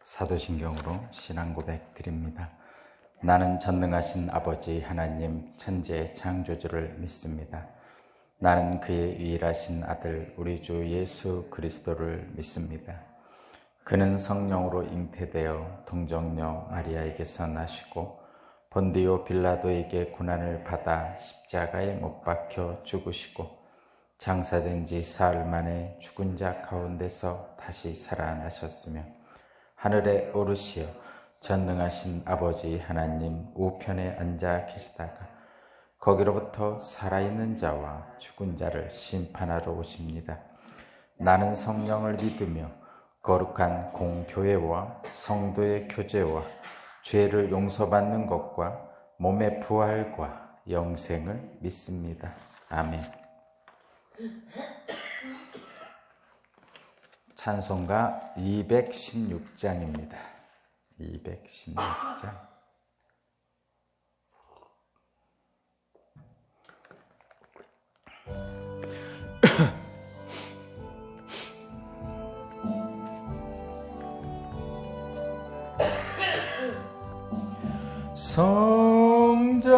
사도신경으로 신앙 고백 드립니다. 나는 전능하신 아버지 하나님 천지의 창조주를 믿습니다. 나는 그의 유일하신 아들 우리 주 예수 그리스도를 믿습니다. 그는 성령으로 잉태되어 동정녀 마리아에게서 나시고 본디오 빌라도에게 고난을 받아 십자가에 못 박혀 죽으시고 장사된 지 사흘 만에 죽은 자 가운데서 다시 살아나셨으며 하늘에 오르시어 전능하신 아버지 하나님 우편에 앉아 계시다가 거기로부터 살아있는 자와 죽은 자를 심판하러 오십니다. 나는 성령을 믿으며 거룩한 공교회와 성도의 교제와 죄를 용서받는 것과 몸의 부활과 영생을 믿습니다. 아멘. 찬송가 216장입니다. 216장. 성자의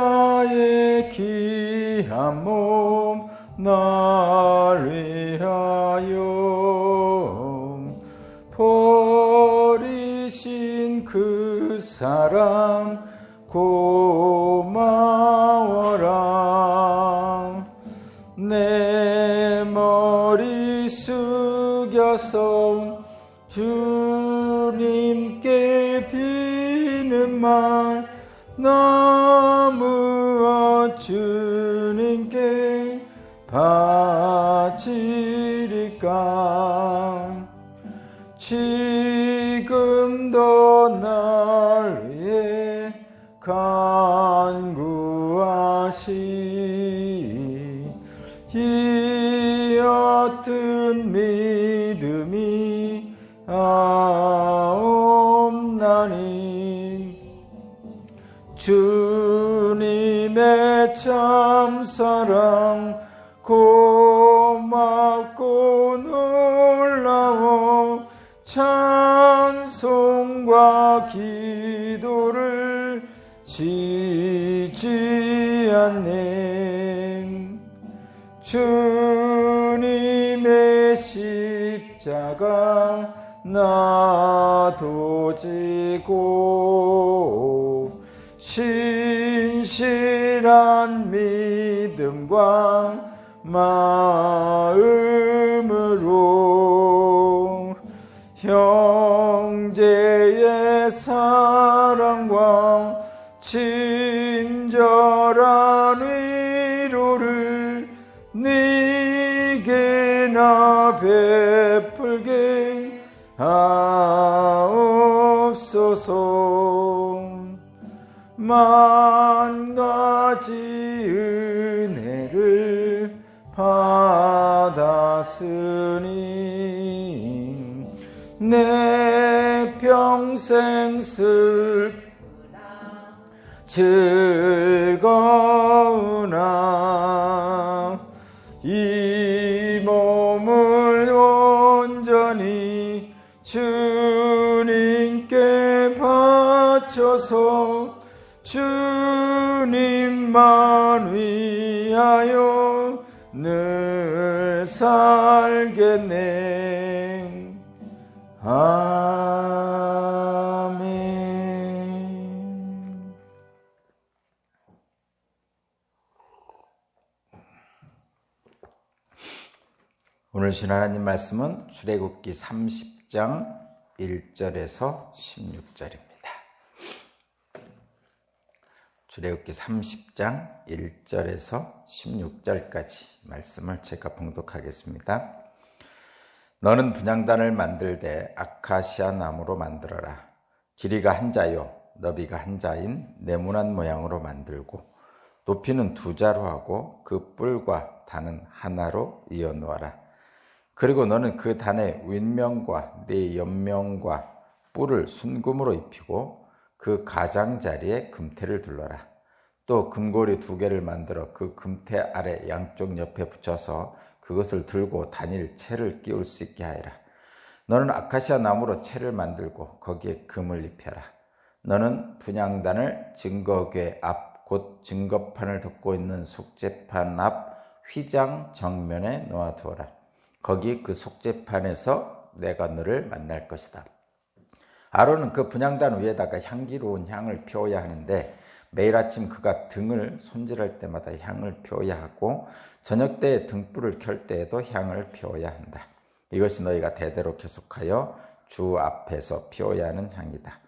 귀한 몸 날 위하여 버리신 그 사랑 고마워라. 내 머리 숙여서 주님께 비는 말 너무 주님께 바치리까. 지금도 날 위해 간구하시. 이 어떤 믿음이 없나니. 주님의 참사랑 고맙고 놀라워 찬송과 기도를 쉬지 않네. 주님의 십자가 나도 지고 신실한 믿음과 마음으로 형제의 사랑과 친절한 위로를 네게나 베풀게 하옵소서. 만 가지 은혜를 받았으니 내 평생 즐거우나 이 몸을 온전히 주님께 바쳐서 주님만 위하여 늘 살겠네. 아멘. 오늘 신 하나님 말씀은 출애굽기 30장 1절에서 16절입니다. 출애굽기 30장 1절에서 16절까지 말씀을 제가 봉독하겠습니다. 너는 분향단을 만들되 아카시아 나무로 만들어라. 길이가 한 자요 너비가 한 자인 네모난 모양으로 만들고 높이는 2자로 하고 그 뿔과 단은 하나로 이어 놓아라. 그리고 너는 그 단의 윗면과 네 옆면과 뿔을 순금으로 입히고 그 가장자리에 금태를 둘러라. 또 금고리 2개를 만들어 그 금태 아래 양쪽 옆에 붙여서 그것을 들고 다닐 채를 끼울 수 있게 하여라. 너는 아카시아 나무로 채를 만들고 거기에 금을 입혀라. 너는 분향단을 증거궤 앞 곧 증거판을 덮고 있는 속죄판 앞 휘장 정면에 놓아두어라. 거기 그 속죄판에서 내가 너를 만날 것이다. 아론은 그 분향단 위에다가 향기로운 향을 피워야 하는데 매일 아침 그가 등을 손질할 때마다 향을 피워야 하고 저녁 때에 등불을 켤 때에도 향을 피워야 한다. 이것이 너희가 대대로 계속하여 주 앞에서 피워야 하는 향이다.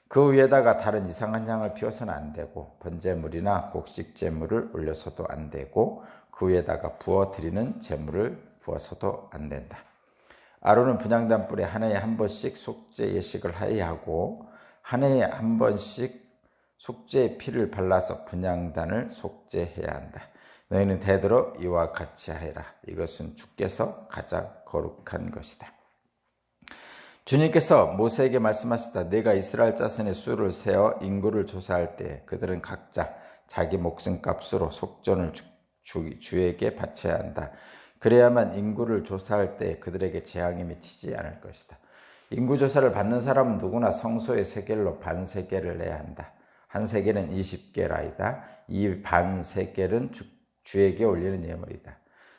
그 위에다가 다른 이상한 향을 피워서는 안 되고 번제물이나 곡식 제물을 올려서도 안 되고 그 위에다가 부어 드리는 제물을 부어서도 안 된다. 아론은 분향단 뿔에 한 해에 한 번씩 속죄 예식을 하여야 하고 한 해에 한 번씩 속죄의 피를 발라서 분향단을 속죄해야 한다. 너희는 대대로 이와 같이 하여라. 이것은 주께서 가장 거룩한 것이다. 주님께서 모세에게 말씀하셨다. 네가 이스라엘 자손의 수를 세어 인구를 조사할 때 그들은 각자 자기 목숨값으로 속전을 주에게 바쳐야 한다. 그래야만 인구를 조사할 때 그들에게 재앙이 미치지 않을 것이다. 인구조사를 받는 사람은 누구나 성소의 세겔로 반 세겔을 내야 한다. 한 세겔은 20게라이다. 이 반 세겔은 주에게 올리는 예물이다.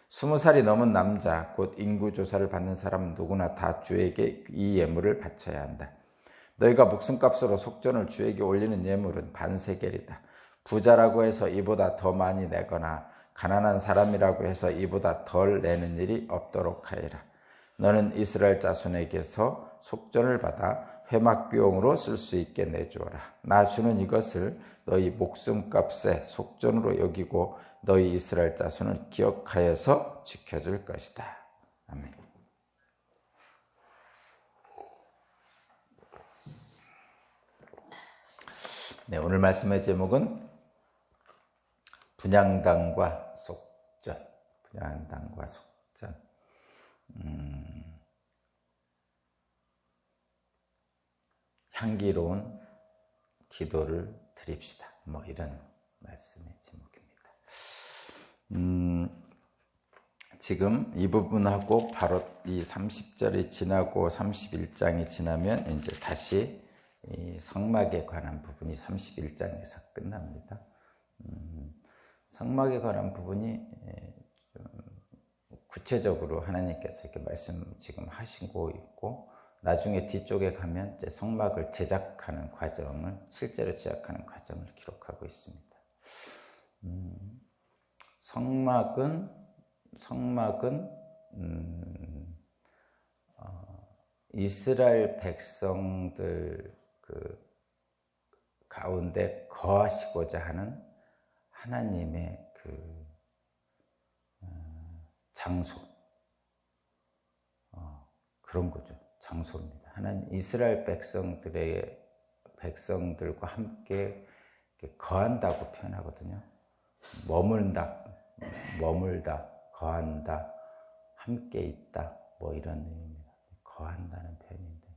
20살이 넘은 남자 곧 인구조사를 받는 사람은 누구나 다 주에게 이 예물을 바쳐야 한다. 너희가 목숨값으로 속전을 주에게 올리는 예물은 반 세겔이다. 부자라고 해서 이보다 더 많이 내거나 가난한 사람이라고 해서 이보다 덜 내는 일이 없도록 하여라. 너는 이스라엘 자손에게서 속전을 받아 회막 비용으로 쓸 수 있게 내주어라. 나 주는 이것을 너희 목숨값의 속전으로 여기고 너희 이스라엘 자손을 기억하여서 지켜줄 것이다. 아멘. 네, 오늘 말씀의 제목은 분향단과 속전. 분향단과 속전. 향기로운 기도를 드립시다. 뭐 이런 말씀의 제목입니다. 지금 이 부분하고 바로 이 30절이 지나고 31장이 지나면 이제 다시 이 성막에 관한 부분이 31장에서 끝납니다. 성막에 관한 부분이 좀 구체적으로 하나님께서 이렇게 말씀 지금 하시고 있고 나중에 뒤쪽에 가면 이제 성막을 제작하는 과정을 실제로 제작하는 과정을 기록하고 있습니다. 성막은 이스라엘 백성들 그 가운데 거하시고자 하는 하나님의 그 장소, 그런 거죠. 장소입니다. 하나님 이스라엘 백성들과 함께 거한다고 표현하거든요. 머물다, 거한다, 함께 있다, 뭐 이런 의미입니다. 거한다는 표현인데,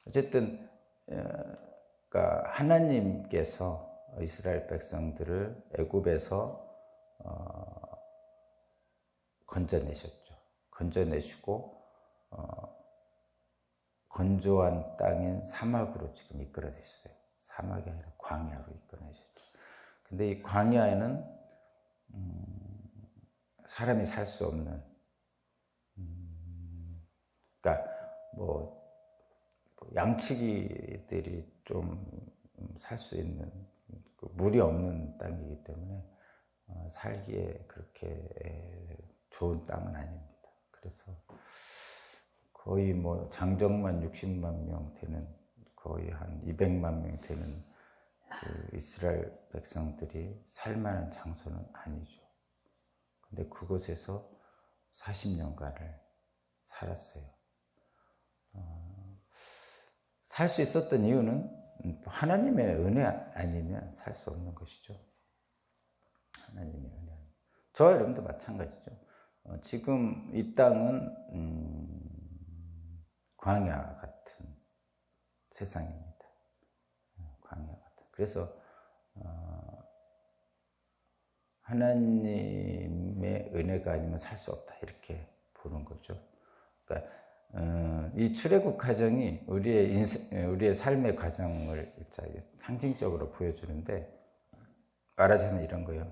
어쨌든 그러니까 하나님께서 이스라엘 백성들을 애굽에서 건져내셨죠. 건져내시고 건조한 땅인 사막으로 지금 이끌어내셨어요. 사막이 아니라 광야로 이끌어내셨죠. 근데 이 광야에는 사람이 살 수 없는, 그러니까 뭐 양치기들이 좀 살 수 있는 물이 없는 땅이기 때문에 살기에 그렇게 좋은 땅은 아닙니다. 그래서 거의 뭐 장정만 60만 명 되는, 거의 한 200만 명 되는 그 이스라엘 백성들이 살만한 장소는 아니죠. 근데 그곳에서 40년간을 살았어요. 살 수 있었던 이유는 하나님의 은혜 아니면 살 수 없는 것이죠. 하나님의 은혜. 저와 여러분도 마찬가지죠. 지금 이 땅은 광야 같은 세상입니다. 광야 같은. 그래서 하나님의 은혜가 아니면 살 수 없다, 이렇게 보는 거죠. 그러니까 이 출애굽 과정이 우리의 삶의 과정을 상징적으로 보여주는데, 말하자면 이런 거예요.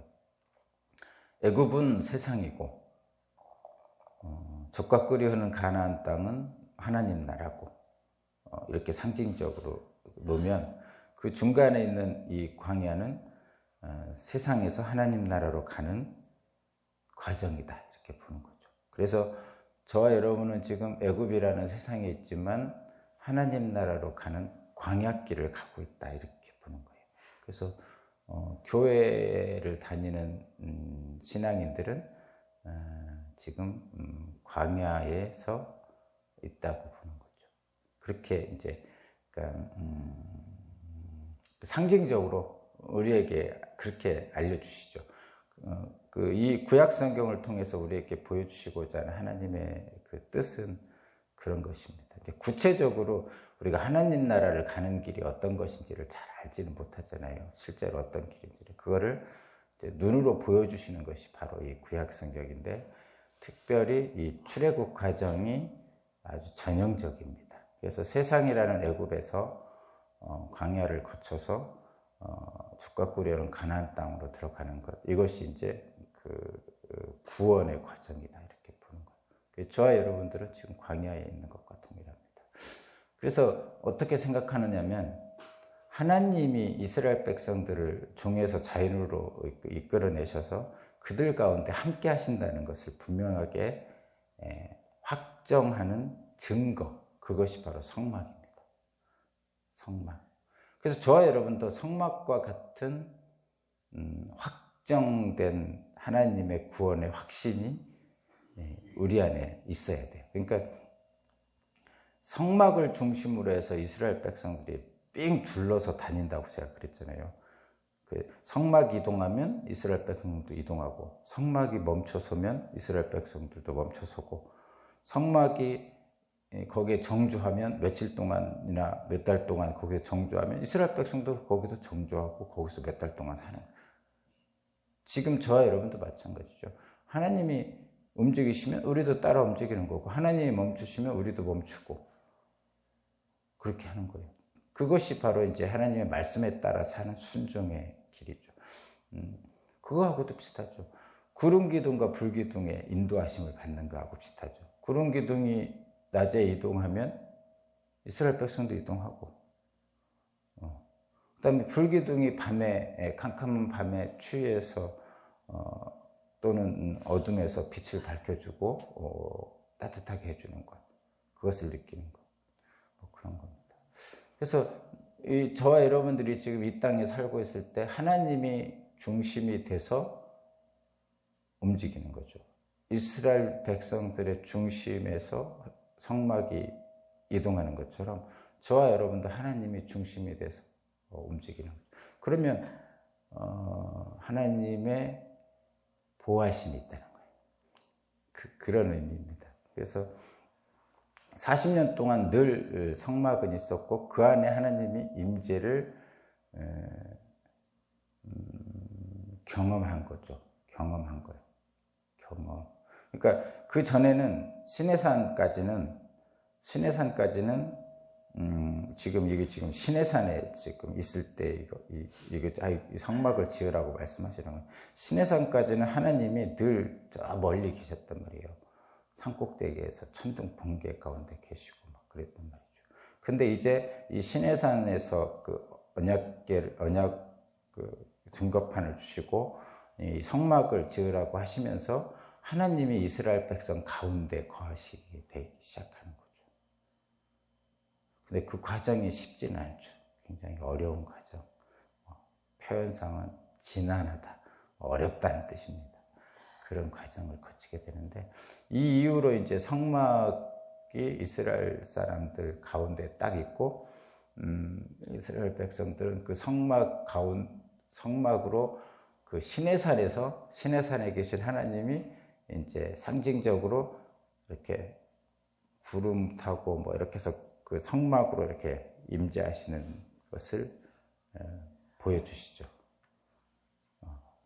애굽은 세상이고 젖과 꿀이 흐르는 가나안 땅은 하나님 나라고, 이렇게 상징적으로 놓으면, 그 중간에 있는 이 광야는 세상에서 하나님 나라로 가는 과정이다, 이렇게 보는 거죠. 그래서 저와 여러분은 지금 애굽이라는 세상에 있지만 하나님 나라로 가는 광야길을 가고 있다, 이렇게 보는 거예요. 그래서 교회를 다니는 신앙인들은 지금 광야에서 있다고 보는 거죠. 그렇게 이제 그러니까 상징적으로 우리에게 그렇게 알려주시죠. 이 구약 성경을 통해서 우리에게 보여주시고자 하는 하나님의 그 뜻은 그런 것입니다. 이제 구체적으로 우리가 하나님 나라를 가는 길이 어떤 것인지를 잘 알지는 못하잖아요. 실제로 어떤 길인지를. 그거를 이제 눈으로 보여주시는 것이 바로 이 구약 성경인데, 특별히 이 출애굽 과정이 아주 전형적입니다. 그래서 세상이라는 애굽에서 광야를 거쳐서 젖과 꿀이 흐르는 가나안 땅으로 들어가는 것, 이것이 이제 그 구원의 과정이다, 이렇게 보는 거예요. 저와 여러분들은 지금 광야에 있는 것과 동일합니다. 그래서 어떻게 생각하느냐면, 하나님이 이스라엘 백성들을 종에서 자유로 이끌어내셔서 그들 가운데 함께 하신다는 것을 분명하게 확정하는 증거, 그것이 바로 성막입니다. 성막. 그래서 저와 여러분도 성막과 같은 확정된 하나님의 구원의 확신이 우리 안에 있어야 돼요. 그러니까 성막을 중심으로 해서 이스라엘 백성들이 삥 둘러서 다닌다고 제가 그랬잖아요. 그 성막 이동하면 이스라엘 백성들도 이동하고, 성막이 멈춰서면 이스라엘 백성들도 멈춰서고, 성막이 거기에 정주하면 며칠 동안이나 몇 달 동안 거기에 정주하면 이스라엘 백성도 거기서 정주하고 거기서 몇 달 동안 사는 거예요. 지금 저와 여러분도 마찬가지죠. 하나님이 움직이시면 우리도 따라 움직이는 거고, 하나님이 멈추시면 우리도 멈추고, 그렇게 하는 거예요. 그것이 바로 이제 하나님의 말씀에 따라 사는 순종의 길이죠. 그거하고도 비슷하죠. 구름 기둥과 불 기둥의 인도하심을 받는 거하고 비슷하죠. 구름 기둥이 낮에 이동하면 이스라엘 백성도 이동하고, 그다음에 불 기둥이 밤에, 캄캄한 밤에 추위에서 또는 어둠에서 빛을 밝혀주고 따뜻하게 해주는 것, 그것을 느끼는 것, 뭐 그런 겁니다. 그래서 저와 여러분들이 지금 이 땅에 살고 있을 때 하나님이 중심이 돼서 움직이는 거죠. 이스라엘 백성들의 중심에서 성막이 이동하는 것처럼 저와 여러분도 하나님이 중심이 돼서 움직이는 거죠. 그러면 하나님의 보호하심이 있다는 거예요. 그런 의미입니다. 그래서 40년 동안 늘 성막은 있었고, 그 안에 하나님이 임재를 경험한 거죠. 경험한 거예요. 경험. 그러니까 그 전에는 시내산까지는 지금 이게 지금 시내산에 지금 있을 때 이 성막을 지으라고 말씀하시는 거예요. 시내산까지는 하나님이 늘 저 멀리 계셨단 말이에요. 산꼭대기에서 천둥 번개 가운데 계시고 막 그랬단 말이죠. 근데 이제 이 시내산에서 그 언약 그 증거판을 주시고 이 성막을 지으라고 하시면서 하나님이 이스라엘 백성 가운데 거하시게 되기 시작하는 거죠. 근데 그 과정이 쉽지는 않죠. 굉장히 어려운 과정. 표현상은 지난하다, 어렵다는 뜻입니다. 그런 과정을 거치게 되는데, 이 이후로 이제 성막이 이스라엘 사람들 가운데 딱 있고, 이스라엘 백성들은 그 성막으로 그 시내산에 계신 하나님이 이제 상징적으로 이렇게 구름 타고 뭐 이렇게 해서 그 성막으로 이렇게 임재하시는 것을 보여주시죠.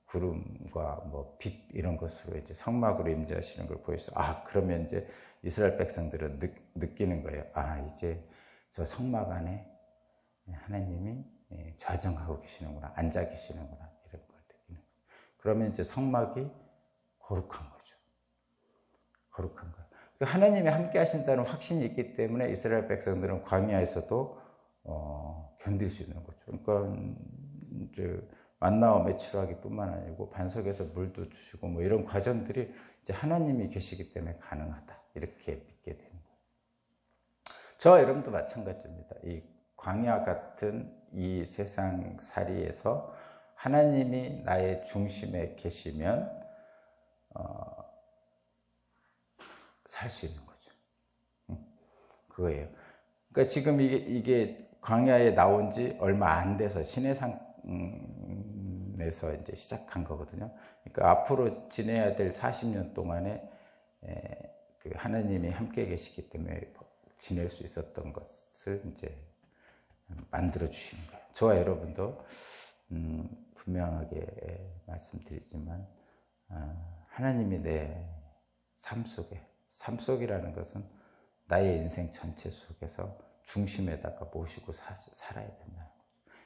구름과 뭐 빛 이런 것으로 이제 성막으로 임재하시는 걸 보여서, 그러면 이제 이스라엘 백성들은 느끼는 거예요. 아, 이제 저 성막 안에 하나님이 좌정하고 계시는구나, 앉아 계시는구나, 이런 걸 느끼는 거예요. 그러면 이제 성막이 거룩한 거죠. 거룩한 거예요. 하나님이 함께 하신다는 확신이 있기 때문에 이스라엘 백성들은 광야에서도 견딜 수 있는 거죠. 그러니까 이제 만나와 메추라기뿐만 아니고 반석에서 물도 주시고 뭐 이런 과정들이 이제 하나님이 계시기 때문에 가능하다, 이렇게 믿게 되는 거예요. 저와 여러분도 마찬가지입니다. 이 광야 같은 이 세상 살이에서 하나님이 나의 중심에 계시면 살 수 있는 거죠. 그거예요. 그러니까 지금 이게 광야에 나온 지 얼마 안 돼서 시내산에서 이제 시작한 거거든요. 그러니까 앞으로 지내야 될 40년 동안에 그 하나님이 함께 계시기 때문에 지낼 수 있었던 것을 이제 만들어 주시는 거예요. 저와 여러분도 분명하게 말씀드리지만 하나님이 내 삶 속이라는 것은 나의 인생 전체 속에서 중심에다가 모시고 살아야 된다는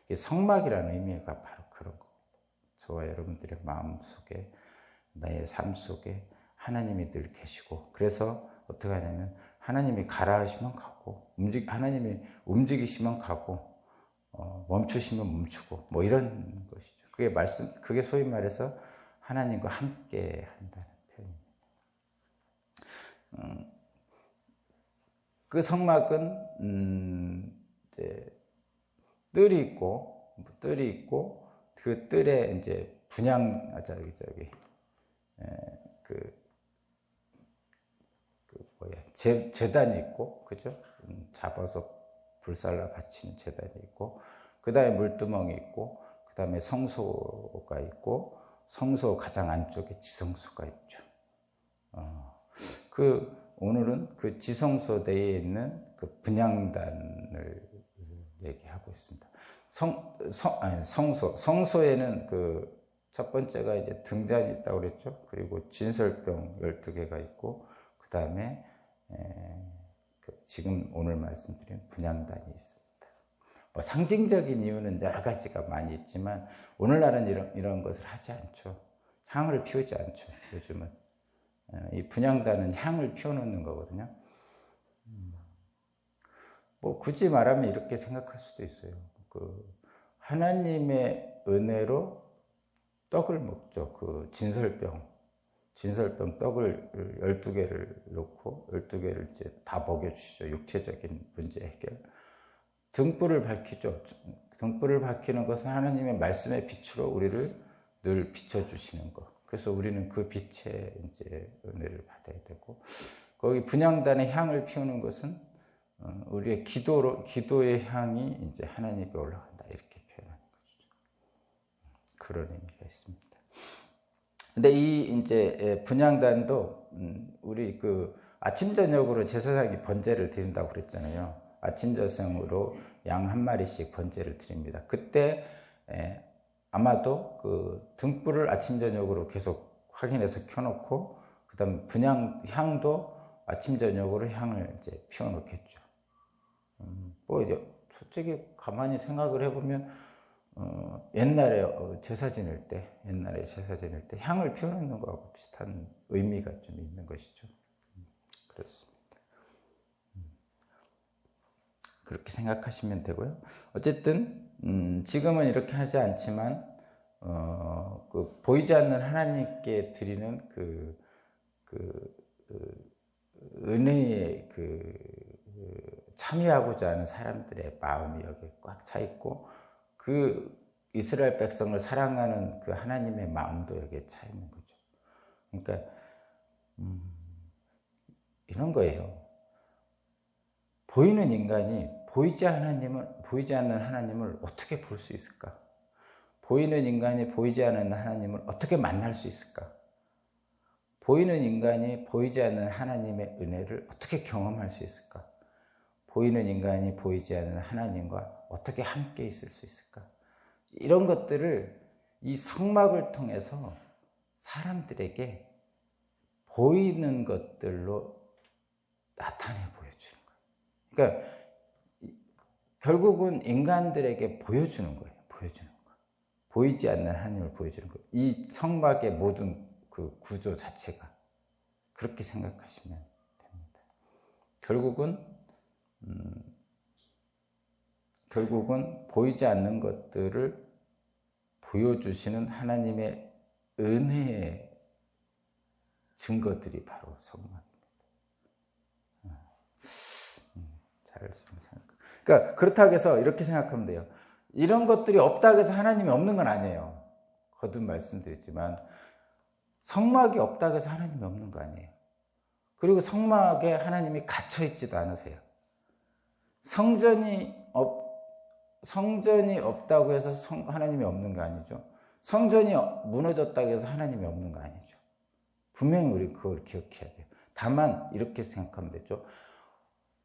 거죠. 성막이라는 의미가 바로 그런 겁니다. 저와 여러분들의 마음 속에, 나의 삶 속에 하나님이 늘 계시고, 그래서 어떻게 하냐면 하나님이 가라 하시면 가고, 하나님이 움직이시면 가고, 멈추시면 멈추고, 뭐 이런 것이죠. 그게 소위 말해서 하나님과 함께 한다는 표현입니다. 그 성막은 이제 뜰이 있고 그 뜰에 이제 제단이 있고, 그죠? 잡아서 불살라 바치는 제단이 있고, 그 다음에 물두멍이 있고, 그 다음에 성소가 있고, 성소 가장 안쪽에 지성소가 있죠. 오늘은 그 지성소 내에 있는 그 분향단을 얘기하고 있습니다. 성소에는 그 첫 번째가 이제 등잔이 있다고 그랬죠. 그리고 진설병 12개가 있고, 그 다음에 지금 오늘 말씀드린 분향단이 있습니다. 뭐 상징적인 이유는 여러 가지가 많이 있지만 오늘날은 이런 것을 하지 않죠. 향을 피우지 않죠. 요즘은 이 분향단은 향을 피워놓는 거거든요. 뭐 굳이 말하면 이렇게 생각할 수도 있어요. 하나님의 은혜로 떡을 먹죠. 그 진설병 떡을 12개를 놓고 12개를 이제 다 먹여주시죠. 육체적인 문제 해결. 등불을 밝히죠. 등불을 밝히는 것은 하나님의 말씀의 빛으로 우리를 늘 비춰주시는 것. 그래서 우리는 그 빛에 이제 은혜를 받아야 되고, 거기 분향단에 향을 피우는 것은 우리의 기도의 향이 이제 하나님께 올라간다, 이렇게 표현하는 것이죠. 그런 의미가 있습니다. 근데 이 이제 분향단도 우리 그 아침 저녁으로 제사장이 번제를 드린다고 그랬잖아요. 아침 저녁으로 양 한 마리씩 번제를 드립니다. 그때 아마도 그 등불을 아침 저녁으로 계속 확인해서 켜놓고, 그다음 향도 아침 저녁으로 향을 이제 피워놓겠죠. 뭐 이제 솔직히 가만히 생각을 해보면 옛날에 제사 지낼 때 향을 피워놓는 거하고 비슷한 의미가 좀 있는 것이죠. 그렇습니다. 그렇게 생각하시면 되고요. 어쨌든 지금은 이렇게 하지 않지만 그 보이지 않는 하나님께 드리는 그 은혜에 참여하고자 하는 사람들의 마음이 여기에 꽉 차 있고, 그 이스라엘 백성을 사랑하는 그 하나님의 마음도 여기에 차 있는 거죠. 그러니까 이런 거예요. 보이는 인간이 보이지 않는 하나님을 어떻게 볼 수 있을까? 보이는 인간이 보이지 않는 하나님을 어떻게 만날 수 있을까? 보이는 인간이 보이지 않는 하나님의 은혜를 어떻게 경험할 수 있을까? 보이는 인간이 보이지 않는 하나님과 어떻게 함께 있을 수 있을까? 이런 것들을 이 성막을 통해서 사람들에게 보이는 것들로 나타내 보여주는 거예요. 그러니까 결국은 인간들에게 보여주는 거예요. 보여주는 거. 보이지 않는 하나님을 보여주는 거예요. 이 성막의 모든 그 구조 자체가 그렇게 생각하시면 됩니다. 결국은 보이지 않는 것들을 보여주시는 하나님의 은혜의 증거들이 바로 성막입니다. 잘 생각. 그러니까 그렇다고 해서 이렇게 생각하면 돼요. 이런 것들이 없다고 해서 하나님이 없는 건 아니에요. 거듭 말씀드렸지만 성막이 없다고 해서 하나님이 없는 거 아니에요. 그리고 성막에 하나님이 갇혀 있지도 않으세요. 성전이 없다고 해서 하나님이 없는 거 아니죠. 성전이 무너졌다고 해서 하나님이 없는 거 아니죠. 분명히 우리 그걸 기억해야 돼요. 다만 이렇게 생각하면 되죠.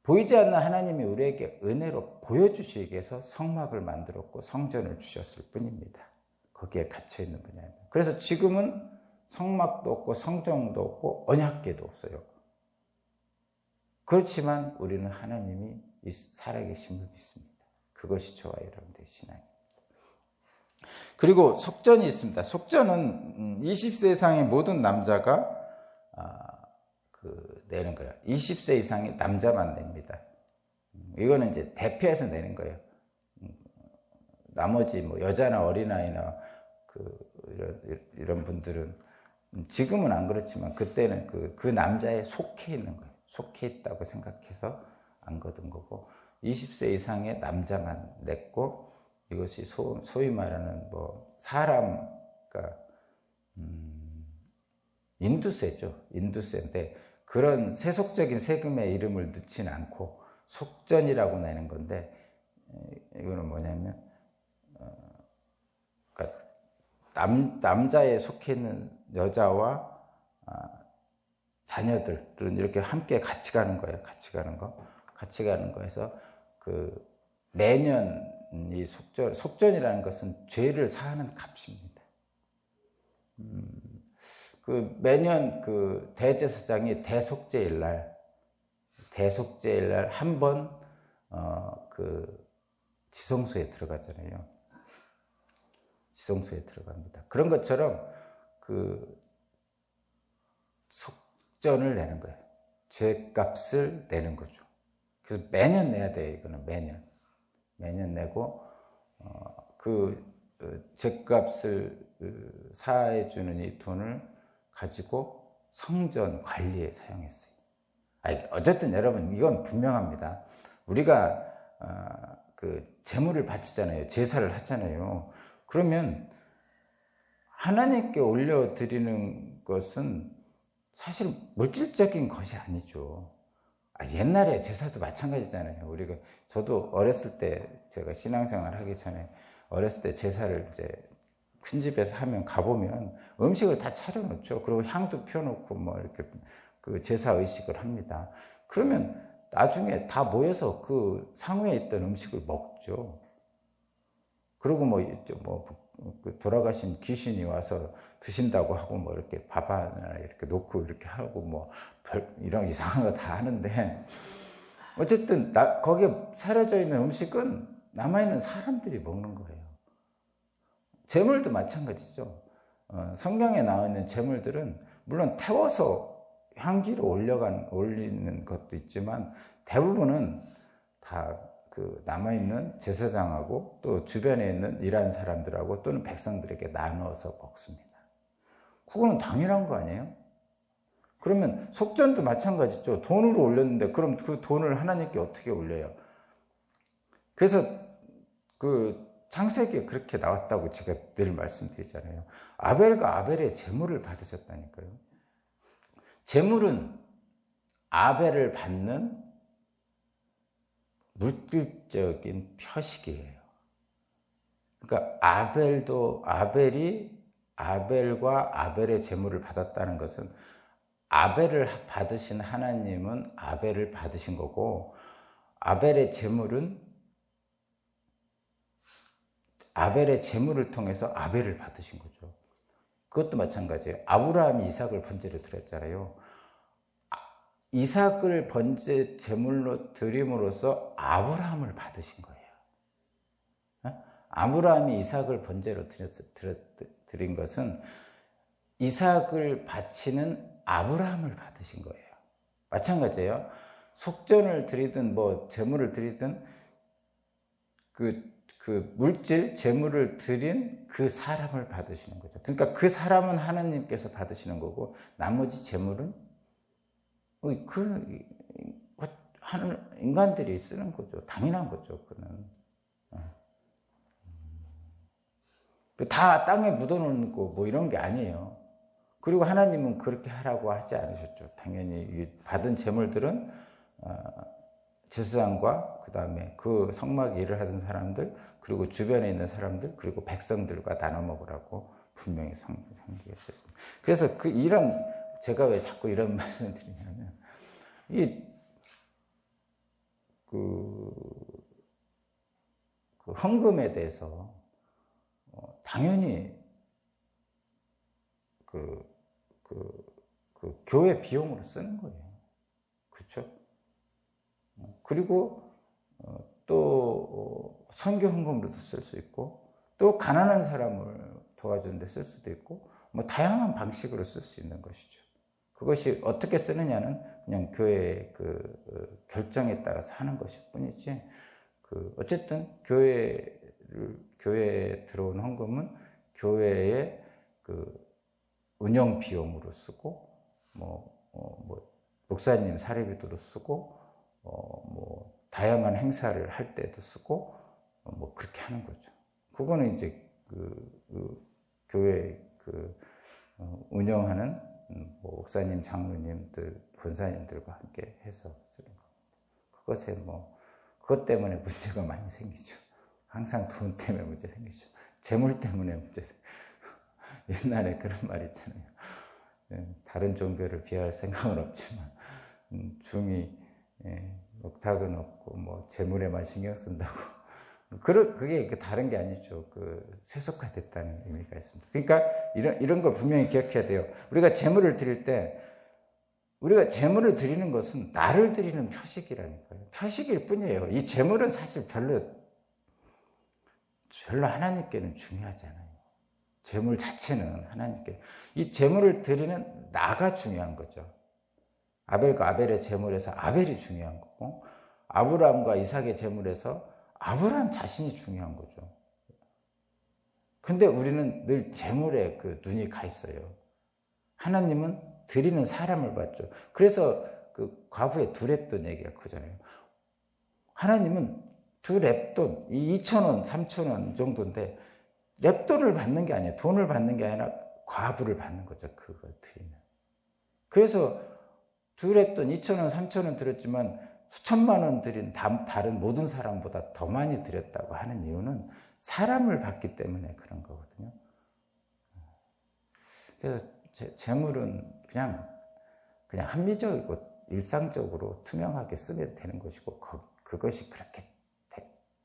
보이지 않는 하나님이 우리에게 은혜로 보여주시기 위해서 성막을 만들었고 성전을 주셨을 뿐입니다. 거기에 갇혀있는 분이 아니에요. 그래서 지금은 성막도 없고 성전도 없고 언약궤도 없어요. 그렇지만 우리는 하나님이 살아계심을 믿습니다. 그것이 저와 여러분들의 신앙입니다. 그리고 속전이 있습니다. 속전은 20세 이상의 모든 남자가 내는 거예요. 20세 이상의 남자만 냅니다. 이거는 이제 대표해서 내는 거예요. 나머지 뭐 여자나 어린아이나 이런 분들은 지금은 안 그렇지만 그때는 그 남자에 속해 있는 거예요. 속해 있다고 생각해서 안 거둔 거고 20세 이상의 남자만 냈고 이것이 소위 말하는 뭐 그러니까 인두세죠. 인두세인데 그런 세속적인 세금의 이름을 넣지는 않고 속전이라고 내는 건데 이거는 뭐냐면 그러니까 남자에 속해 있는 여자와 자녀들은 이렇게 함께 같이 가는 거예요. 같이 가는 거에서 매년 이 속전이라는 것은 죄를 사하는 값입니다. 매년 대제사장이 대속죄일 날 한 번 지성소에 들어가잖아요. 지성소에 들어갑니다. 그런 것처럼 속전을 내는 거예요. 죄값을 내는 거죠. 그래서 매년 내야 돼요. 이거는 매년 내고 죄값을 사해주는 이 돈을 가지고 성전 관리에 사용했어요. 어쨌든 여러분 이건 분명합니다. 우리가 제물을 바치잖아요. 제사를 하잖아요. 그러면 하나님께 올려드리는 것은 사실 물질적인 것이 아니죠. 옛날에 제사도 마찬가지잖아요. 저도 어렸을 때 제가 신앙생활 하기 전에 어렸을 때 제사를 이제 큰 집에서 하면 가보면 음식을 다 차려놓죠. 그리고 향도 피워놓고 뭐 이렇게 제사 의식을 합니다. 그러면 나중에 다 모여서 그 상회에 있던 음식을 먹죠. 그리고 돌아가신 귀신이 와서 드신다고 하고 뭐 이렇게 밥 하나 이렇게 놓고 이렇게 하고 뭐 이런 이상한 거 다 하는데 어쨌든 거기에 차려져 있는 음식은 남아있는 사람들이 먹는 거예요. 제물도 마찬가지죠. 성경에 나와 있는 제물들은 물론 태워서 향기를 올리는 것도 있지만 대부분은 다 남아있는 제사장하고 또 주변에 있는 일하는 사람들하고 또는 백성들에게 나눠서 먹습니다. 그거는 당연한 거 아니에요? 그러면 속전도 마찬가지죠. 돈으로 올렸는데 그럼 그 돈을 하나님께 어떻게 올려요? 그래서 창세기에 그렇게 나왔다고 제가 늘 말씀드리잖아요. 아벨과 아벨의 제물을 받으셨다니까요. 제물은 아벨을 받는 물질적인 표식이에요. 그러니까 아벨이 아벨과 아벨의 제물을 받았다는 것은 아벨을 받으신 하나님은 아벨을 받으신 거고 아벨의 제물은 아벨의 제물을 통해서 아벨을 받으신 거죠. 그것도 마찬가지예요. 아브라함이 이삭을 번제로 드렸잖아요. 이삭을 번제 제물로 드림으로써 아브라함을 받으신 거예요. 아브라함이 이삭을 번제로 드린 것은 이삭을 바치는 아브라함을 받으신 거예요. 마찬가지예요. 속전을 드리든 뭐 제물을 드리든 그 물질 제물을 드린 그 사람을 받으시는 거죠. 그러니까 그 사람은 하나님께서 받으시는 거고 나머지 제물은 그 인간들이 쓰는 거죠. 당연한 거죠. 그는 다 땅에 묻어놓는 거 뭐 이런 게 아니에요. 그리고 하나님은 그렇게 하라고 하지 않으셨죠. 당연히 받은 제물들은 제사장과 그 다음에 그 성막에 일을 하던 사람들 그리고 주변에 있는 사람들 그리고 백성들과 나눠 먹으라고 분명히 상기했었습니다. 그래서 이런 제가 왜 자꾸 이런 말씀을 드리냐면 그 헌금에 대해서 당연히 그 교회 비용으로 쓰는 거예요. 그렇죠? 그리고 또 선교 헌금으로도 쓸 수 있고 또 가난한 사람을 도와주는 데 쓸 수도 있고 뭐 다양한 방식으로 쓸 수 있는 것이죠. 그것이 어떻게 쓰느냐는 그냥 교회의 그 결정에 따라서 하는 것일 뿐이지 어쨌든 교회에 들어온 헌금은 교회의 그 운영 비용으로 쓰고 뭐 목사님 사례비도로 쓰고 뭐 다양한 행사를 할 때도 쓰고 뭐 그렇게 하는 거죠. 그거는 이제 교회 운영하는 뭐 목사님, 장로님들, 권사님들과 함께 해서 쓰는 겁니다. 그것 때문에 문제가 많이 생기죠. 항상 돈 때문에 문제 생기죠. 재물 때문에 문제. 옛날에 그런 말 있잖아요. 다른 종교를 비하할 생각은 없지만 중이 먹탁은 없고 뭐 재물에만 신경 쓴다고. 그게 다른 게 아니죠. 세속화됐다는 의미가 있습니다. 그러니까 이런 걸 분명히 기억해야 돼요. 우리가 재물을 드릴 때 우리가 재물을 드리는 것은 나를 드리는 표식이라니까요. 표식일 뿐이에요. 이 재물은 사실 별로 하나님께는 중요하지 않아요. 재물 자체는 하나님께. 이 재물을 드리는 나가 중요한 거죠. 아벨과 아벨의 재물에서 아벨이 중요한 거고 아브라함과 이삭의 재물에서 아브라함 자신이 중요한 거죠. 근데 우리는 늘 재물에 눈이 가 있어요. 하나님은 드리는 사람을 봤죠. 그래서 과부의 두 렙돈 얘기가 크잖아요. 하나님은 두 렙돈, 2,000원, 3,000원 정도인데 렙돈을 받는 게 아니에요. 돈을 받는 게 아니라 과부를 받는 거죠. 그걸 드리면. 그래서 두 렙돈 2,000원, 3,000원 드렸지만 수천만 원 드린 다른 모든 사람보다 더 많이 드렸다고 하는 이유는 사람을 받기 때문에 그런 거거든요. 그래서 재물은 그냥 합리적이고 일상적으로 투명하게 쓰면 되는 것이고 그것이 그렇게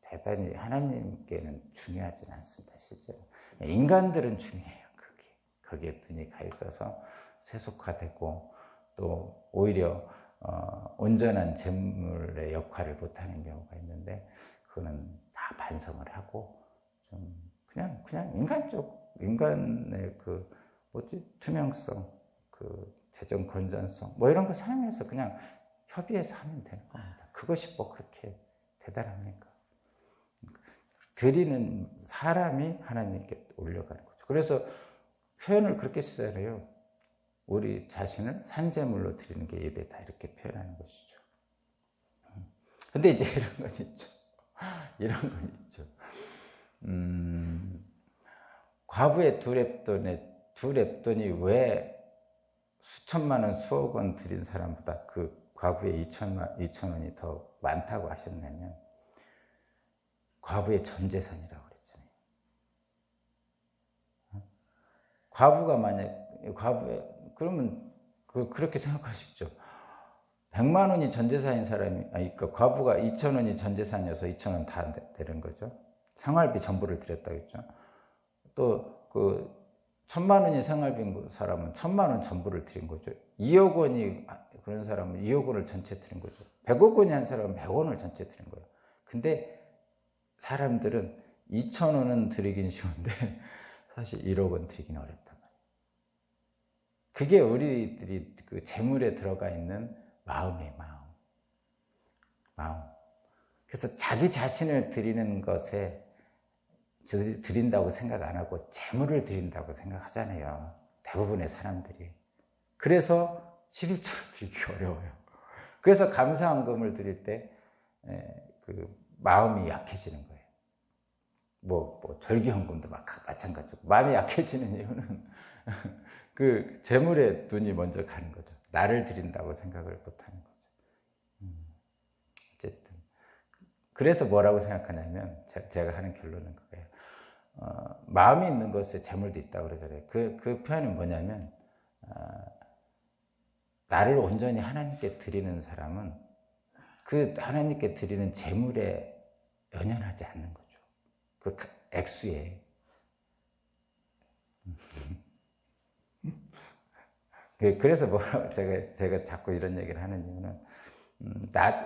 대단히 하나님께는 중요하진 않습니다. 실제로 인간들은 중요해요. 거기에 눈이 가 있어서 세속화되고 또 오히려 온전한 재물의 역할을 못하는 경우가 있는데 그거는 다 반성을 하고 좀 그냥 인간의 투명성, 재정 건전성 뭐 이런 거 사용해서 그냥 협의해서 하면 되는 겁니다. 그것이 뭐 그렇게 대단합니까? 드리는 사람이 하나님께 올려가는 거죠. 그래서 표현을 그렇게 쓰잖아요. 우리 자신을 산재물로 드리는 게 예배다 이렇게 표현하는 것이죠. 근데 이제 이런 건 있죠. 과부의 두 렙돈이 왜 수천만 원, 수억 원 드린 사람보다 그 과부의 2,000원이 더 많다고 하셨냐면 과부의 전 재산이라고 그랬잖아요. 그러면 그렇게 생각하십시오. 100만 원이 전 재산인 사람이, 그러니까 과부가 2,000원이 전 재산이어서 2,000원 다 되는 거죠. 생활비 전부를 드렸다고 했죠. 또 1,000만 원이 생활비인 사람은 1,000만 원 전부를 드린 거죠. 2억 원이 그런 사람은 2억 원을 전체 드린 거죠. 100억 원이 한 사람은 100원을 전체 드린 거예요. 근데 사람들은 2천 원은 드리긴 쉬운데 사실 1억 원 드리긴 어렵단 말이에요. 그게 우리들이 그 재물에 들어가 있는 마음이에요. 마음. 그래서 자기 자신을 드리는 것에 드린다고 생각 안 하고 재물을 드린다고 생각하잖아요. 대부분의 사람들이. 그래서 11조를 드리기 어려워요. 그래서 감사헌금을 드릴 때 그 마음이 약해지는 거예요. 뭐 절기헌금도 마찬가지고 마음이 약해지는 이유는 그 재물에 눈이 먼저 가는 거죠. 나를 드린다고 생각을 못하는 거죠. 어쨌든 그래서 뭐라고 생각하냐면 제가 하는 결론은 그거예요. 마음이 있는 것에 재물도 있다고 그러잖아요. 그 표현은 뭐냐면 나를 온전히 하나님께 드리는 사람은 그 하나님께 드리는 재물에 연연하지 않는 거죠. 그 액수에. 그래서 제가 자꾸 이런 얘기를 하는 이유는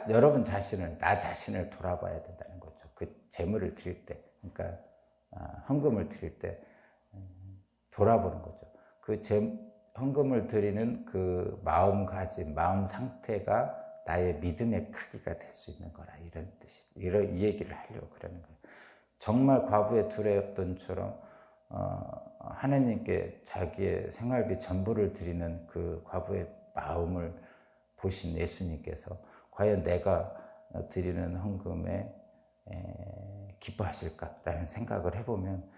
여러분 나 자신을 돌아봐야 된다는 거죠. 그 재물을 드릴 때, 그러니까 헌금을 드릴 때 돌아보는 거죠. 그 헌금을 드리는 그 마음가짐, 마음 상태가 나의 믿음의 크기가 될 수 있는 거라, 이런 뜻이, 이 얘기를 하려고 그러는 거예요. 정말 과부의 두레였던처럼 하나님께 자기의 생활비 전부를 드리는 그 과부의 마음을 보신 예수님께서 과연 내가 드리는 헌금에 기뻐하실까라는 생각을 해보면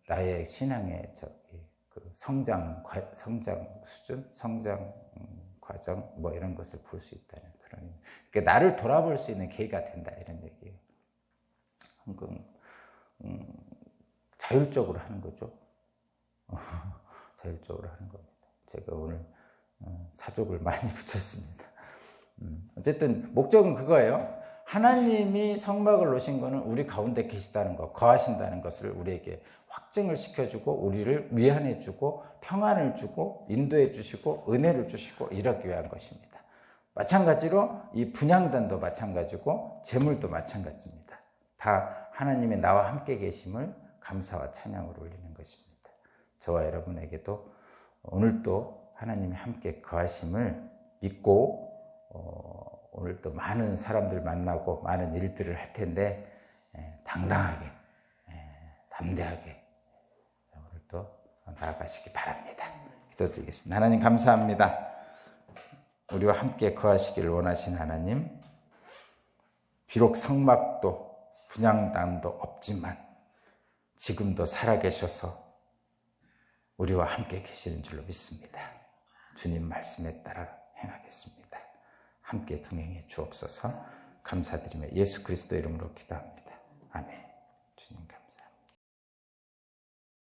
나의 신앙의 성장 수준, 성장 과정 뭐 이런 것을 볼 수 있다는 그런, 그러니까 나를 돌아볼 수 있는 계기가 된다, 이런 얘기예요. 헌금 자율적으로 하는 거죠. 자율적으로 하는 겁니다. 제가 오늘 사족을 많이 붙였습니다. 어쨌든 목적은 그거예요. 하나님이 성막을 놓으신 거는 우리 가운데 계시다는 것, 거하신다는 것을 우리에게 확증을 시켜주고 우리를 위안해주고 평안을 주고 인도해 주시고 은혜를 주시고 이러기 위한 것입니다. 마찬가지로 이 분향단도 마찬가지고 재물도 마찬가지입니다. 다 하나님의 나와 함께 계심을 감사와 찬양으로 올리는 것입니다. 저와 여러분에게도 오늘도 하나님이 함께 거하심을 믿고 오늘 또 많은 사람들 만나고 많은 일들을 할 텐데 당당하게 담대하게 오늘 또 나아가시기 바랍니다. 기도드리겠습니다. 하나님 감사합니다. 우리와 함께 거하시기를 원하신 하나님, 비록 성막도 분향단도 없지만 지금도 살아계셔서 우리와 함께 계시는 줄로 믿습니다. 주님 말씀에 따라 행하겠습니다. 함께 동행해 주옵소서. 감사드리며 예수 그리스도 이름으로 기도합니다. 아멘.